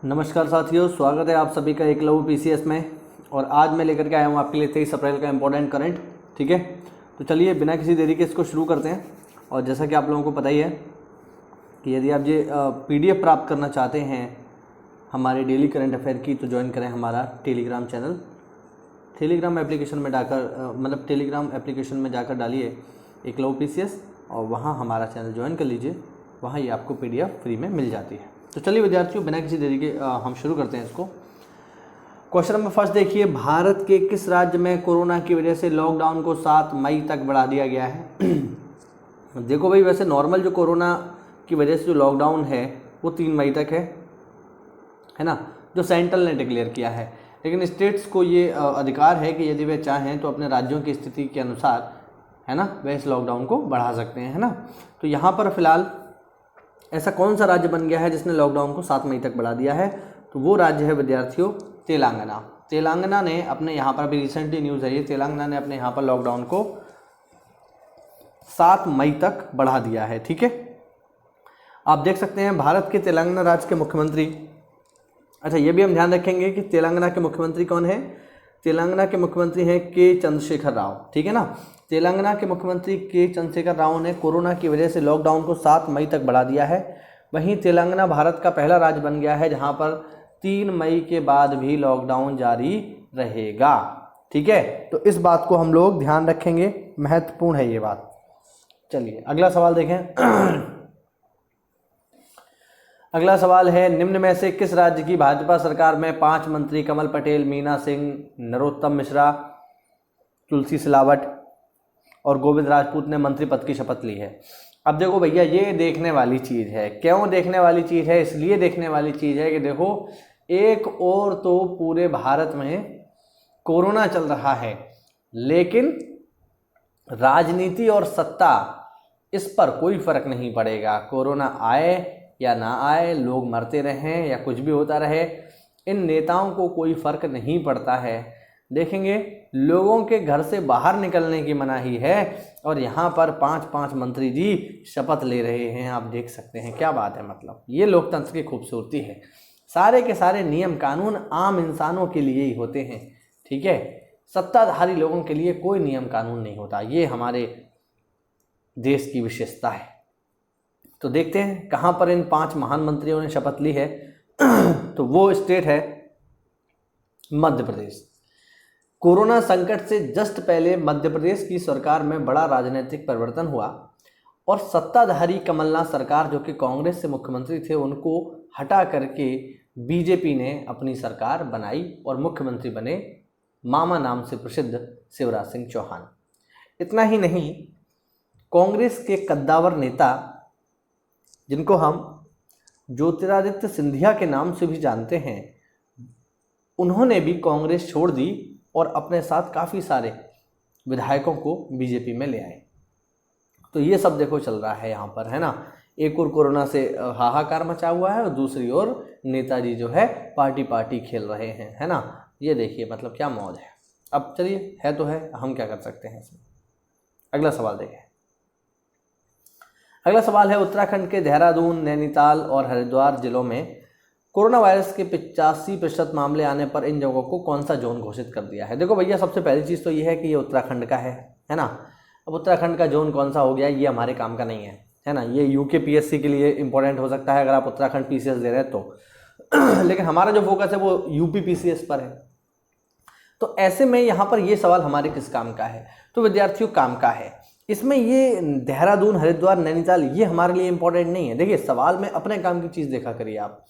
नमस्कार साथियों, स्वागत है आप सभी का एकलव्य पीसीएस में। और आज मैं लेकर के आया हूँ आपके लिए 23 अप्रैल का इम्पोर्टेंट करंट। ठीक है, तो चलिए बिना किसी देरी के इसको शुरू करते हैं। और जैसा कि आप लोगों को पता ही है कि यदि आप ये पीडीएफ प्राप्त करना चाहते हैं हमारे डेली करंट अफेयर की, तो ज्वाइन करें हमारा टेलीग्राम चैनल। टेलीग्राम एप्लीकेशन में डालकर टेलीग्राम एप्लीकेशन में जाकर डालिए एकलव्य पीसीएस और वहाँ हमारा चैनल ज्वाइन कर लीजिए। वहाँ ये आपको पीडीएफ फ्री में मिल जाती है। तो चलिए विद्यार्थियों, बिना किसी देरी के हम शुरू करते हैं इसको। क्वेश्चन नंबर फर्स्ट देखिए, भारत के किस राज्य में कोरोना की वजह से लॉकडाउन को 7 मई तक बढ़ा दिया गया है? देखो भाई, वैसे नॉर्मल जो कोरोना की वजह से जो लॉकडाउन है वो 3 मई तक है ना, जो सेंट्रल ने डिक्लेयर किया है। लेकिन स्टेट्स को ये अधिकार है कि यदि वे चाहें तो अपने राज्यों की स्थिति के अनुसार, है ना, वे इस लॉकडाउन को बढ़ा सकते हैं, है ना। तो यहाँ पर फिलहाल ऐसा कौन सा राज्य बन गया है जिसने लॉकडाउन को 7 मई तक बढ़ा दिया है? तो वो राज्य है विद्यार्थियों तेलंगाना। तेलंगाना ने अपने यहाँ पर, अभी रिसेंटली न्यूज़ है ये, तेलंगाना ने अपने यहाँ पर लॉकडाउन को 7 मई तक बढ़ा दिया है। ठीक है, आप देख सकते हैं भारत के तेलंगाना राज्य के मुख्यमंत्री, अच्छा ये भी हम ध्यान रखेंगे कि तेलंगाना के मुख्यमंत्री कौन है। तेलंगाना के मुख्यमंत्री हैं के चंद्रशेखर राव। ठीक है ना, तेलंगाना के मुख्यमंत्री के चंद्रशेखर राव ने कोरोना की वजह से लॉकडाउन को 7 मई तक बढ़ा दिया है। वहीं तेलंगाना भारत का पहला राज्य बन गया है जहां पर 3 मई के बाद भी लॉकडाउन जारी रहेगा। ठीक है, तो इस बात को हम लोग ध्यान रखेंगे, महत्वपूर्ण है ये बात। चलिए अगला सवाल देखें। अगला सवाल है, निम्न में से किस राज्य की भाजपा सरकार में 5 मंत्री कमल पटेल, मीना सिंह, नरोत्तम मिश्रा, तुलसी सिलावट और गोविंद राजपूत ने मंत्री पद की शपथ ली है? अब देखो भैया, ये देखने वाली चीज़ है। क्यों देखने वाली चीज़ है? इसलिए देखने वाली चीज़ है कि देखो, एक और तो पूरे भारत में कोरोना चल रहा है, लेकिन राजनीति और सत्ता, इस पर कोई फर्क नहीं पड़ेगा। कोरोना आए या ना आए, लोग मरते रहें या कुछ भी होता रहे, इन नेताओं को कोई फर्क नहीं पड़ता है। देखेंगे, लोगों के घर से बाहर निकलने की मनाही है और यहाँ पर 5-5 मंत्री जी शपथ ले रहे हैं। आप देख सकते हैं क्या बात है, मतलब ये लोकतंत्र की खूबसूरती है। सारे के सारे नियम कानून आम इंसानों के लिए ही होते हैं। ठीक है, सत्ताधारी लोगों के लिए कोई नियम कानून नहीं होता। ये हमारे देश की विशेषता है। तो देखते हैं कहाँ पर इन 5 महान मंत्रियों ने शपथ ली है। तो वो स्टेट है मध्य प्रदेश। कोरोना संकट से जस्ट पहले मध्य प्रदेश की सरकार में बड़ा राजनीतिक परिवर्तन हुआ और सत्ताधारी कमलनाथ सरकार, जो कि कांग्रेस से मुख्यमंत्री थे, उनको हटा करके बीजेपी ने अपनी सरकार बनाई और मुख्यमंत्री बने मामा नाम से प्रसिद्ध शिवराज सिंह चौहान। इतना ही नहीं, कांग्रेस के कद्दावर नेता, जिनको हम ज्योतिरादित्य सिंधिया के नाम से भी जानते हैं, उन्होंने भी कांग्रेस छोड़ दी और अपने साथ काफ़ी सारे विधायकों को बीजेपी में ले आए। तो ये सब देखो चल रहा है यहाँ पर, है ना। एक और कोरोना से हाहाकार मचा हुआ है और दूसरी ओर नेताजी जो है पार्टी खेल रहे हैं, है ना। ये देखिए मतलब क्या मौज है। अब चलिए, है तो है, हम क्या कर सकते हैं इसमें। अगला सवाल देखें। अगला सवाल है, उत्तराखंड के देहरादून, नैनीताल और हरिद्वार जिलों में कोरोना वायरस के 85% मामले आने पर इन जगहों को कौन सा जोन घोषित कर दिया है? देखो भैया, सबसे पहली चीज़ तो ये है कि ये उत्तराखंड का है ना। अब उत्तराखंड का जोन कौन सा हो गया, ये हमारे काम का नहीं है ना। ये यूके पीएससी के लिए इंपॉर्टेंट हो सकता है अगर आप उत्तराखंड पीसीएस दे रहे हैं तो। लेकिन हमारा जो फोकस है वो यूपी पीसीएस पर है। तो ऐसे में यहाँ पर ये सवाल हमारे किस काम का है? तो विद्यार्थियों, काम का है। इसमें ये देहरादून, हरिद्वार, नैनीताल ये हमारे लिए इंपॉर्टेंट नहीं है। देखिए, सवाल में अपने काम की चीज़ देखा करिए आप।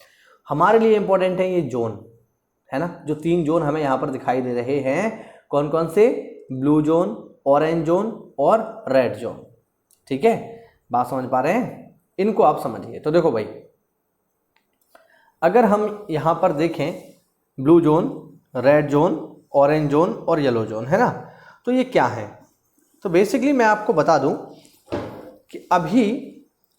हमारे लिए इंपॉर्टेंट है ये जोन, है ना। जो 3 जोन हमें यहाँ पर दिखाई दे रहे हैं, कौन कौन से? ब्लू जोन, ऑरेंज जोन और रेड जोन। ठीक है, बात समझ पा रहे हैं? इनको आप समझिए। तो देखो भाई, अगर हम यहाँ पर देखें blue zone, red zone, orange zone और येलो जोन, है ना, तो ये क्या है? तो बेसिकली मैं आपको बता दूं कि अभी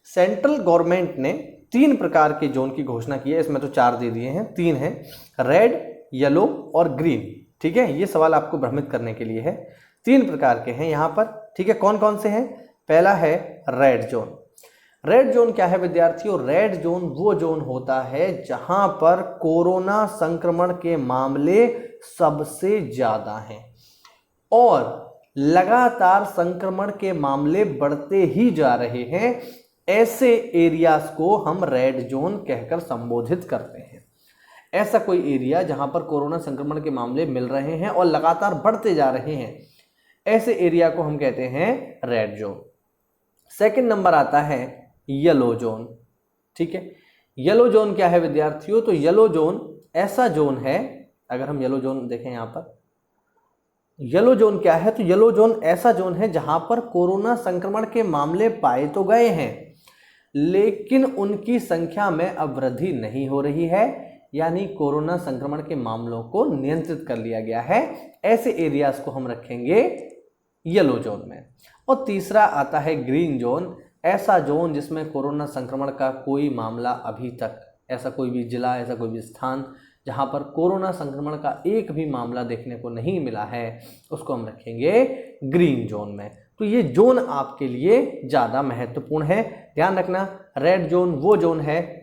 सेंट्रल गवर्नमेंट ने 3 प्रकार के जोन की घोषणा की है। इसमें तो 4 दे दिए हैं, 3 हैं, रेड, येलो और ग्रीन। ठीक है, ये सवाल आपको भ्रमित करने के लिए है। 3 प्रकार के हैं यहाँ पर। ठीक है, कौन कौन से हैं? पहला है रेड जोन। रेड जोन क्या है विद्यार्थियों? रेड जोन वो जोन होता है जहां पर कोरोना संक्रमण के मामले सबसे ज्यादा हैं और लगातार संक्रमण के मामले बढ़ते ही जा रहे हैं। ऐसे एरियाज को हम रेड जोन कहकर संबोधित करते हैं। ऐसा कोई एरिया जहां पर कोरोना संक्रमण के मामले मिल रहे हैं और लगातार बढ़ते जा रहे हैं, ऐसे एरिया को हम कहते हैं रेड जोन। सेकंड नंबर आता है येलो जोन। ठीक है, येलो जोन क्या है विद्यार्थियों? तो येलो जोन ऐसा जोन है, अगर हम येलो जोन देखें यहां पर, येलो जोन क्या है? तो येलो जोन ऐसा जोन है जहां पर कोरोना संक्रमण के मामले पाए तो गए हैं लेकिन उनकी संख्या में अब वृद्धि नहीं हो रही है, यानी कोरोना संक्रमण के मामलों को नियंत्रित कर लिया गया है। ऐसे एरियाज को हम रखेंगे येलो जोन में। और तीसरा आता है ग्रीन जोन, ऐसा जोन जिसमें कोरोना संक्रमण का कोई मामला अभी तक, ऐसा कोई भी जिला, ऐसा कोई भी स्थान जहां पर कोरोना संक्रमण का एक भी मामला देखने को नहीं मिला है, उसको हम रखेंगे ग्रीन जोन में। तो ये जोन आपके लिए ज़्यादा महत्वपूर्ण है। ध्यान रखना, रेड जोन वो जोन है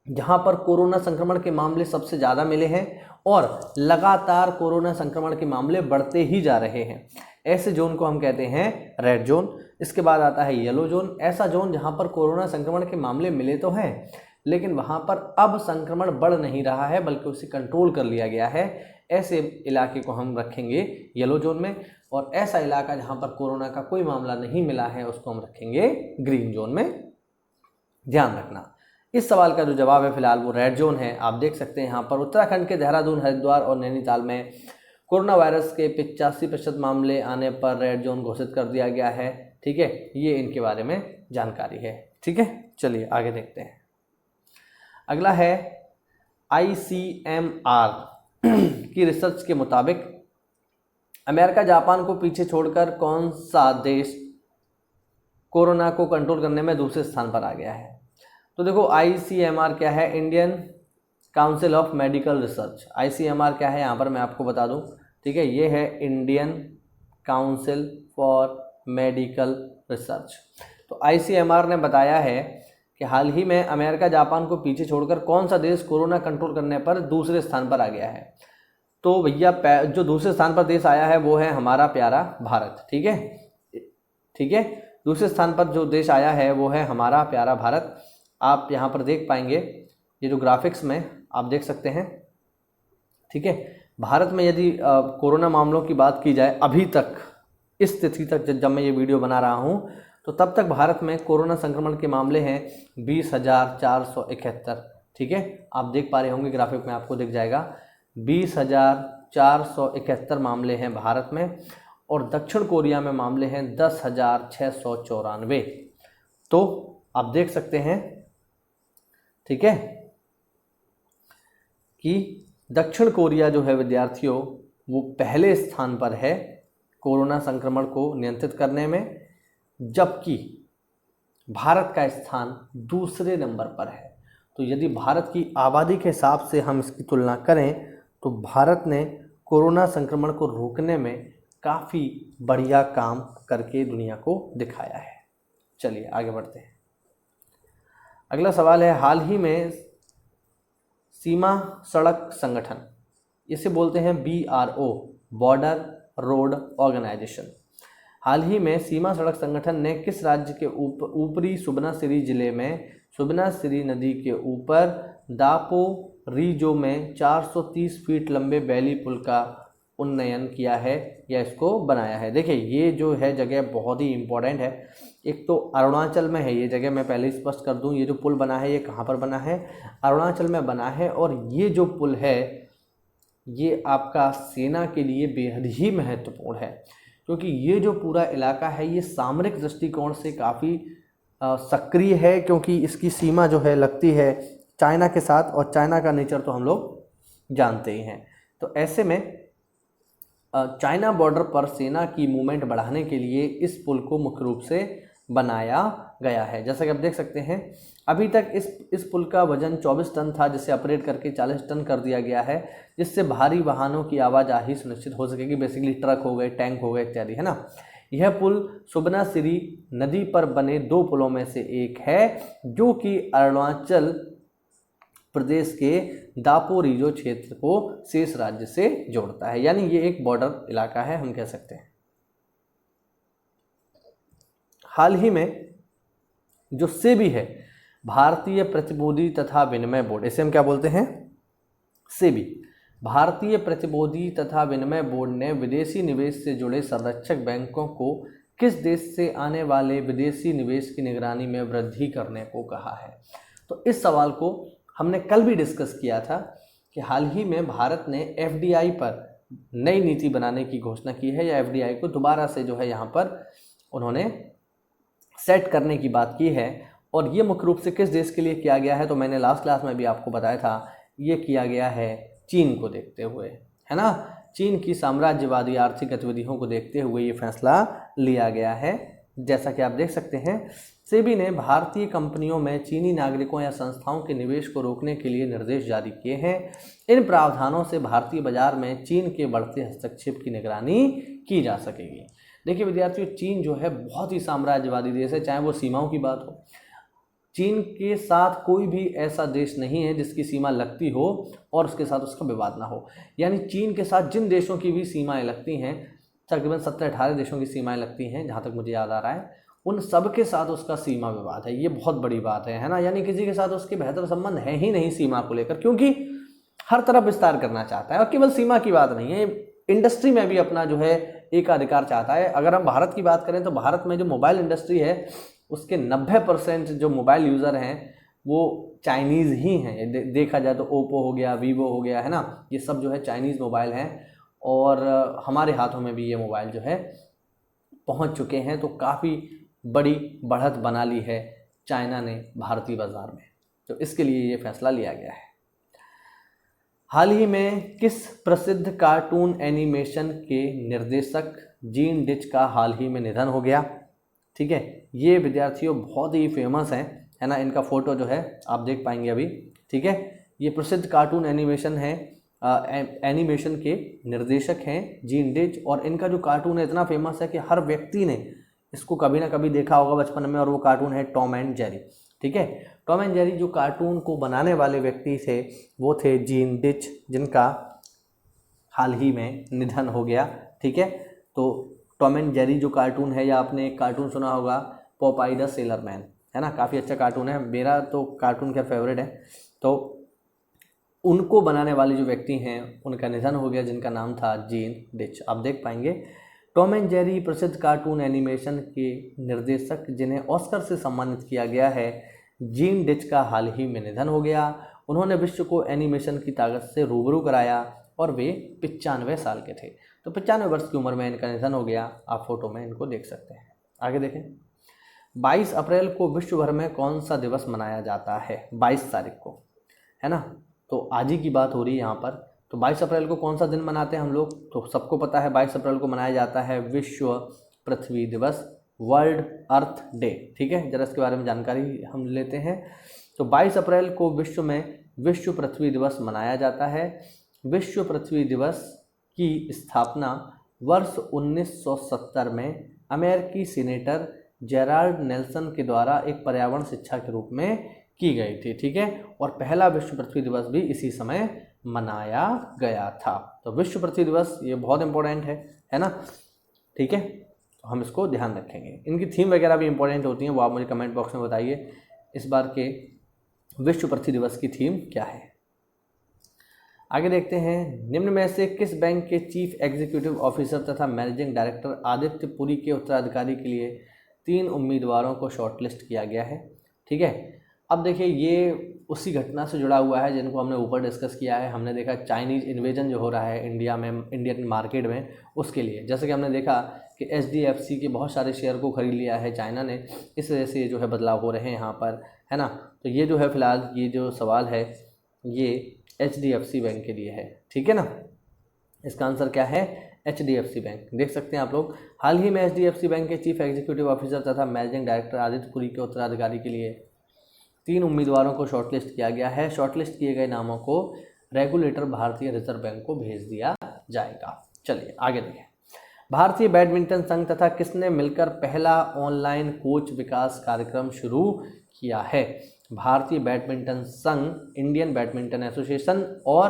जहां पर कोरोना संक्रमण के मामले सबसे ज़्यादा मिले हैं और लगातार कोरोना संक्रमण के मामले बढ़ते ही जा रहे हैं। ऐसे जोन को हम कहते हैं रेड जोन। इसके बाद आता है येलो जोन, ऐसा जोन जहां पर कोरोना संक्रमण के मामले मिले तो हैं लेकिन वहां पर अब संक्रमण बढ़ नहीं रहा है बल्कि उसे कंट्रोल कर लिया गया है। ऐसे इलाके को हम रखेंगे येलो जोन में। और ऐसा इलाका जहां पर कोरोना का कोई मामला नहीं मिला है उसको हम रखेंगे ग्रीन जोन में। ध्यान रखना, इस सवाल का जो जवाब है फिलहाल वो रेड जोन है। आप देख सकते हैं यहाँ पर उत्तराखंड के देहरादून, हरिद्वार और नैनीताल में कोरोना वायरस के 85% मामले आने पर रेड जोन घोषित कर दिया गया है। ठीक है, ये इनके बारे में जानकारी है। ठीक है, चलिए आगे देखते हैं। अगला है ICMR की रिसर्च के मुताबिक अमेरिका जापान को पीछे छोड़कर कौन सा देश कोरोना को कंट्रोल करने में दूसरे स्थान पर आ गया है? तो देखो ICMR क्या है? Indian council of medical research. ICMR क्या है यहाँ पर मैं आपको बता दूँ। ठीक है, ये है Indian council for medical research. तो ICMR ने बताया है कि हाल ही में अमेरिका जापान को पीछे छोड़कर कौन सा देश कोरोना कंट्रोल करने पर दूसरे स्थान पर आ गया है? तो भैया जो दूसरे स्थान पर देश आया है वो है हमारा प्यारा भारत। ठीक है, ठीक है, दूसरे स्थान पर जो देश आया है वो है हमारा प्यारा भारत। आप यहाँ पर देख पाएंगे, ये जो ग्राफिक्स में आप देख सकते हैं। ठीक है, भारत में यदि कोरोना मामलों की बात की जाए अभी तक, इस तिथि तक जब मैं ये वीडियो बना रहा हूँ, तो तब तक भारत में कोरोना संक्रमण के मामले हैं 20,471। ठीक है, आप देख पा रहे होंगे ग्राफिक में, आपको दिख जाएगा 20,471 मामले हैं भारत में और दक्षिण कोरिया में मामले हैं 10,694। तो आप देख सकते हैं, ठीक है, कि दक्षिण कोरिया जो है विद्यार्थियों वो पहले स्थान पर है कोरोना संक्रमण को नियंत्रित करने में, जबकि भारत का स्थान दूसरे नंबर पर है। तो यदि भारत की आबादी के हिसाब से हम इसकी तुलना करें तो भारत ने कोरोना संक्रमण को रोकने में काफ़ी बढ़िया काम करके दुनिया को दिखाया है। चलिए आगे बढ़ते हैं। अगला सवाल है, हाल ही में सीमा सड़क संगठन, इसे बोलते हैं BRO, बॉर्डर रोड ऑर्गेनाइजेशन, हाल ही में सीमा सड़क संगठन ने किस राज्य के ऊपरी सुबनसिरी जिले में सुबनसिरी नदी के ऊपर दापोरिजो में 430 फीट लंबे बैली पुल का उन्नयन किया है या इसको बनाया है? देखिए, ये जो है जगह बहुत ही इम्पोर्टेंट है। एक तो अरुणाचल में है ये जगह, मैं पहले स्पष्ट कर दूं, ये जो पुल बना है ये कहाँ पर बना है? अरुणाचल में बना है। और ये जो पुल है ये आपका सेना के लिए बेहद ही महत्वपूर्ण है, क्योंकि ये जो पूरा इलाका है ये सामरिक दृष्टिकोण से काफ़ी सक्रिय है, क्योंकि इसकी सीमा जो है लगती है चाइना के साथ, और चाइना का नेचर तो हम लोग जानते ही हैं। तो ऐसे में चाइना बॉर्डर पर सेना की मूवमेंट बढ़ाने के लिए इस पुल को मुख्य रूप से बनाया गया है। जैसा कि आप देख सकते हैं, अभी तक इस पुल का वजन 24 टन था, जिसे अपग्रेड करके 40 टन कर दिया गया है, जिससे भारी वाहनों की आवाजाही सुनिश्चित हो सकेगी। बेसिकली ट्रक हो गए, टैंक हो गए इत्यादि, है ना। यह पुल सुबनासिरी नदी पर बने 2 पुलों में से एक है जो कि अरुणाचल प्रदेश के दापोरिजो क्षेत्र को शेष राज्य से जोड़ता है, यानी ये एक बॉर्डर इलाका है हम कह सकते हैं। हाल ही में जो सेबी है, भारतीय प्रतिभूति तथा विनिमय बोर्ड, इसे हम क्या बोलते हैं, सेबी, भारतीय प्रतिभूति तथा विनिमय बोर्ड ने विदेशी निवेश से जुड़े संरक्षक बैंकों को किस देश से आने वाले विदेशी निवेश की निगरानी में वृद्धि करने को कहा है। तो इस सवाल को हमने कल भी डिस्कस किया था कि हाल ही में भारत ने एफडीआई पर नई नीति बनाने की घोषणा की है, या एफडीआई को दोबारा से जो है यहाँ पर उन्होंने सेट करने की बात की है। और ये मुख्य रूप से किस देश के लिए किया गया है, तो मैंने लास्ट क्लास में भी आपको बताया था, ये किया गया है चीन को देखते हुए, है ना। चीन की साम्राज्यवादी आर्थिक गतिविधियों को देखते हुए ये फैसला लिया गया है। जैसा कि आप देख सकते हैं, सेबी ने भारतीय कंपनियों में चीनी नागरिकों या संस्थाओं के निवेश को रोकने के लिए निर्देश जारी किए हैं। इन प्रावधानों से भारतीय बाजार में चीन के बढ़ते हस्तक्षेप की निगरानी की जा सकेगी। देखिए विद्यार्थियों, चीन जो है बहुत ही साम्राज्यवादी देश है, चाहे वो सीमाओं की बात हो। चीन के साथ कोई भी ऐसा देश नहीं है जिसकी सीमा लगती हो और उसके साथ उसका विवाद ना हो। यानी चीन के साथ जिन देशों की भी सीमाएं लगती हैं, तकरीबन 17-18 देशों की सीमाएं लगती हैं जहाँ तक मुझे याद आ रहा है, उन सब के साथ उसका सीमा विवाद है। ये बहुत बड़ी बात है ना। यानी किसी के साथ उसके बेहतर संबंध है ही नहीं सीमा को लेकर, क्योंकि हर तरफ विस्तार करना चाहता है। और केवल सीमा की बात नहीं है, इंडस्ट्री में भी अपना जो है एकाधिकार चाहता है। अगर हम भारत की बात करें तो भारत में जो मोबाइल इंडस्ट्री है उसके 90% जो मोबाइल यूज़र हैं वो चाइनीज़ ही हैं। देखा जाए तो ओप्पो हो गया, वीवो हो गया, है ना, ये सब जो है चाइनीज़ मोबाइल हैं। और हमारे हाथों में भी ये मोबाइल जो है पहुंच चुके हैं। तो काफ़ी बड़ी बढ़त बना ली है चाइना ने भारतीय बाज़ार में, तो इसके लिए ये फैसला लिया गया है। हाल ही में किस प्रसिद्ध कार्टून एनिमेशन के निर्देशक जीन डिच का हाल ही में निधन हो गया। ठीक है, ये विद्यार्थियों बहुत ही फेमस हैं, है ना। इनका फ़ोटो जो है आप देख पाएंगे अभी। ठीक है, ये प्रसिद्ध कार्टून एनिमेशन है, एनिमेशन के निर्देशक हैं जीन डिच। और इनका जो कार्टून है इतना फेमस है कि हर व्यक्ति ने इसको कभी ना कभी देखा होगा बचपन में, और वो कार्टून है टॉम एंड जेरी। ठीक है, टॉम एंड जेरी जो कार्टून को बनाने वाले व्यक्ति थे वो थे जीन डिच, जिनका हाल ही में निधन हो गया। ठीक है, तो टॉम एंड जेरी जो कार्टून है, या आपने एक कार्टून सुना होगा पॉपाई द सेलर मैन, है ना, काफ़ी अच्छा कार्टून है, मेरा तो कार्टून का फेवरेट है। तो उनको बनाने वाले जो व्यक्ति हैं उनका निधन हो गया, जिनका नाम था जीन डिच। आप देख पाएंगे टॉम एंड जेरी प्रसिद्ध कार्टून एनिमेशन के निर्देशक जिन्हें ऑस्कर से सम्मानित किया गया है, जीन डिच का हाल ही में निधन हो गया। उन्होंने विश्व को एनिमेशन की ताकत से रूबरू कराया और वे 95 साल के थे। तो 95 वर्ष की उम्र में इनका निधन हो गया। आप फोटो में इनको देख सकते हैं। आगे देखें, 22 अप्रैल को विश्व भर में कौन सा दिवस मनाया जाता है। 22 तारीख को, है ना, तो आज ही की बात हो रही है यहाँ पर। तो 22 अप्रैल को कौन सा दिन मनाते हैं हम लोग, तो सबको पता है 22 अप्रैल को मनाया जाता है विश्व पृथ्वी दिवस, वर्ल्ड अर्थ डे। ठीक है, जरा इसके बारे में जानकारी हम लेते हैं। तो 22 अप्रैल को विश्व में विश्व पृथ्वी दिवस मनाया जाता है। विश्व पृथ्वी दिवस की स्थापना वर्ष 1970 में अमेरिकी सीनेटर जेराल्ड नेल्सन के द्वारा एक पर्यावरण शिक्षा के रूप में की गई थी। ठीक है, और पहला विश्व पृथ्वी दिवस भी इसी समय मनाया गया था। तो विश्व पृथ्वी दिवस ये बहुत इंपॉर्टेंट है ना। ठीक है, तो हम इसको ध्यान रखेंगे। इनकी थीम वगैरह भी इंपॉर्टेंट होती हैं, वो आप मुझे कमेंट बॉक्स में बताइए इस बार के विश्व पृथ्वी दिवस की थीम क्या है। आगे देखते हैं, निम्न में से किस बैंक के चीफ एग्जीक्यूटिव ऑफिसर तथा मैनेजिंग डायरेक्टर आदित्य पुरी के उत्तराधिकारी के लिए 3 उम्मीदवारों को शॉर्टलिस्ट किया गया है। ठीक है, अब देखिए ये उसी घटना से जुड़ा हुआ है जिनको हमने ऊपर डिस्कस किया है। हमने देखा चाइनीज़ इन्वेजन जो हो रहा है इंडिया में, इंडियन मार्केट में, उसके लिए जैसे कि हमने देखा कि HDFC के बहुत सारे शेयर को खरीद लिया है चाइना ने, इस वजह से ये जो है बदलाव हो रहे हैं यहाँ पर, है ना। तो ये जो है फिलहाल ये जो सवाल है ये HDFC बैंक के लिए है। ठीक है ना, इसका आंसर क्या है, HDFC बैंक। देख सकते हैं आप लोग, हाल ही में HDFC बैंक के चीफ एग्जीक्यूटिव ऑफिसर तथा मैनेजिंग डायरेक्टर आदित्य पुरी के उत्तराधिकारी के लिए 3 उम्मीदवारों को शॉर्टलिस्ट किया गया है। शॉर्टलिस्ट किए गए नामों को रेगुलेटर भारतीय रिजर्व बैंक को भेज दिया जाएगा। चलिए आगे देखें, भारतीय बैडमिंटन संघ तथा किसने मिलकर पहला ऑनलाइन कोच विकास कार्यक्रम शुरू किया है? भारतीय बैडमिंटन संघ, इंडियन बैडमिंटन एसोसिएशन और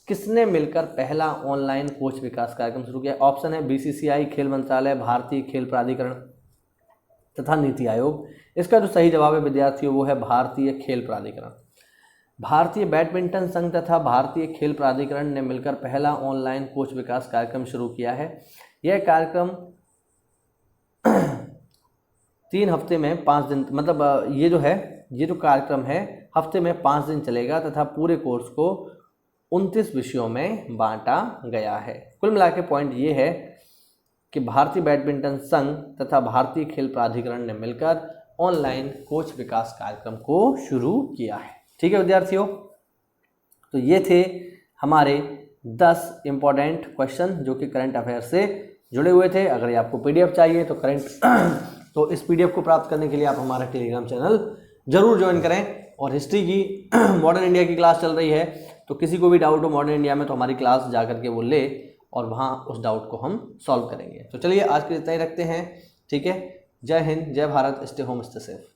किसने मिलकर पहला ऑनलाइन कोच विकास कार्यक्रम शुरू किया? ऑप्शन है बीसीसीआई, खेल मंत्रालय, भारतीय खेल प्राधिकरण तथा नीति आयोग। इसका जो सही जवाब है विद्यार्थियों वो है भारतीय खेल प्राधिकरण। भारतीय बैडमिंटन संघ तथा भारतीय खेल प्राधिकरण ने मिलकर पहला ऑनलाइन कोच विकास कार्यक्रम शुरू किया है। यह कार्यक्रम 3 हफ्ते में 5 दिन, मतलब ये जो कार्यक्रम है हफ्ते में 5 दिन चलेगा तथा पूरे कोर्स को 29 विषयों में बांटा गया है। कुल मिला के पॉइंट ये है कि भारतीय बैडमिंटन संघ तथा भारतीय खेल प्राधिकरण ने मिलकर ऑनलाइन कोच विकास कार्यक्रम को शुरू किया है। ठीक है विद्यार्थियों, तो ये थे हमारे 10 इंपॉर्टेंट क्वेश्चन जो कि करंट अफेयर से जुड़े हुए थे। अगर ये आपको पीडीएफ चाहिए तो इस पीडीएफ को प्राप्त करने के लिए आप हमारा टेलीग्राम चैनल जरूर ज्वाइन करें। और हिस्ट्री की मॉडर्न इंडिया की क्लास चल रही है, तो किसी को भी डाउट हो मॉडर्न इंडिया में तो हमारी क्लास जा करके वो ले और वहाँ उस डाउट को हम सॉल्व करेंगे। तो चलिए आज के लिए इतना ही रखते हैं। ठीक है, जय हिंद, जय Bharat, stay home stay safe.